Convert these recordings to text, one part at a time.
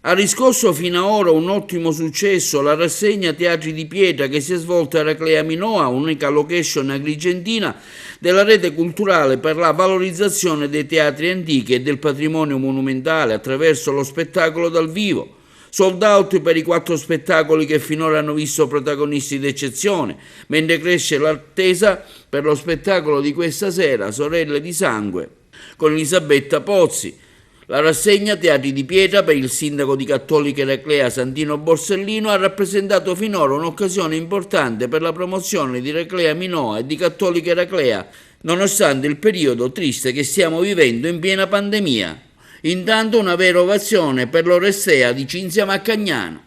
Ha riscosso fino ad ora un ottimo successo la rassegna Teatri di Pietra che si è svolta a Eraclea Minoa, unica location agrigentina della rete culturale per la valorizzazione dei teatri antichi e del patrimonio monumentale attraverso lo spettacolo dal vivo. Sold out per i 4 spettacoli che finora hanno visto protagonisti d'eccezione, mentre cresce l'attesa per lo spettacolo di questa sera, Sorelle di Sangue, con Elisabetta Pozzi. La rassegna Teatri di Pietra per il sindaco di Cattolica Eraclea Santino Borsellino ha rappresentato finora un'occasione importante per la promozione di Eraclea Minoa e di Cattolica Eraclea, nonostante il periodo triste che stiamo vivendo in piena pandemia. Intanto una vera ovazione per l'Orestea di Cinzia Maccagnano.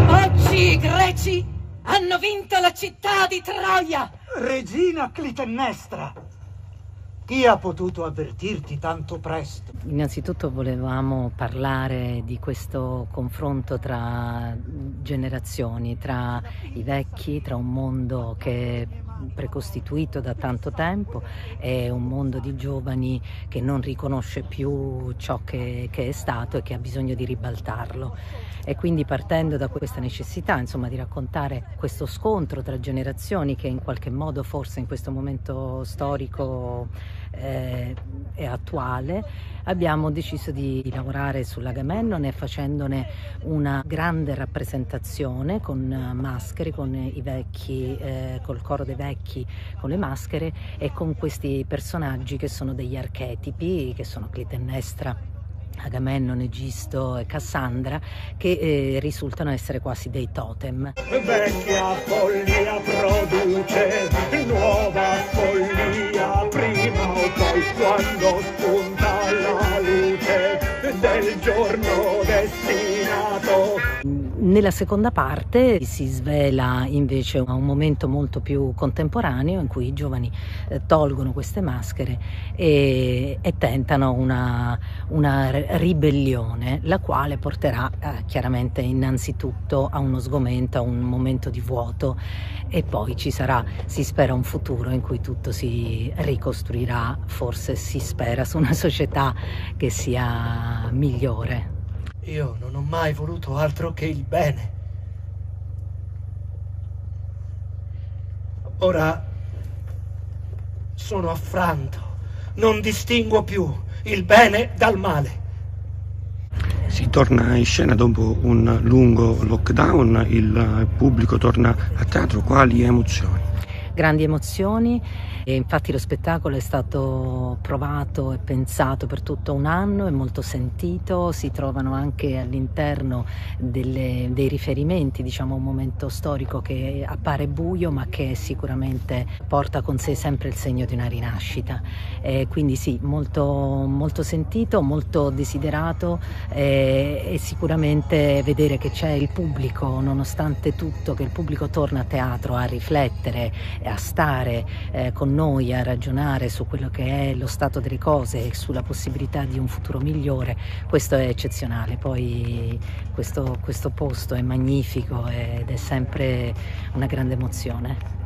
Oggi i greci hanno vinto la città di Troia! Regina Clitennestra! Chi ha potuto avvertirti tanto presto? Innanzitutto volevamo parlare di questo confronto tra generazioni, tra i vecchi, tra un mondo che è precostituito da tanto tempo e un mondo di giovani che non riconosce più ciò che è stato e che ha bisogno di ribaltarlo. E quindi partendo da questa necessità, insomma, di raccontare questo scontro tra generazioni che in qualche modo forse in questo momento storico è attuale, abbiamo deciso di lavorare sull'Agamennone facendone una grande rappresentazione con maschere, con i vecchi, col coro dei vecchi, con le maschere e con questi personaggi che sono degli archetipi, che sono Clitennestra, Agamennone, Egisto e Cassandra, che risultano essere quasi dei totem. Vecchia follia produce nuova follia, prima o poi quando spunta la luce del giorno destinato. Nella seconda parte si svela invece un momento molto più contemporaneo in cui i giovani tolgono queste maschere e tentano una ribellione, la quale porterà chiaramente innanzitutto a uno sgomento, a un momento di vuoto e poi ci sarà, si spera, un futuro in cui tutto si ricostruirà, forse si spera, su una società che sia migliore. Io non ho mai voluto altro che il bene. Ora sono affranto, non distinguo più il bene dal male. Si torna in scena dopo un lungo lockdown, il pubblico torna a teatro, quali emozioni? Grandi emozioni e infatti lo spettacolo è stato provato e pensato per tutto un anno, è molto sentito, si trovano anche all'interno dei riferimenti, diciamo un momento storico che appare buio ma che sicuramente porta con sé sempre il segno di una rinascita, quindi sì, molto, molto sentito, molto desiderato e sicuramente vedere che c'è il pubblico, nonostante tutto, che il pubblico torna a teatro a riflettere, a stare con noi, a ragionare su quello che è lo stato delle cose e sulla possibilità di un futuro migliore, questo è eccezionale. Poi questo posto è magnifico ed è sempre una grande emozione.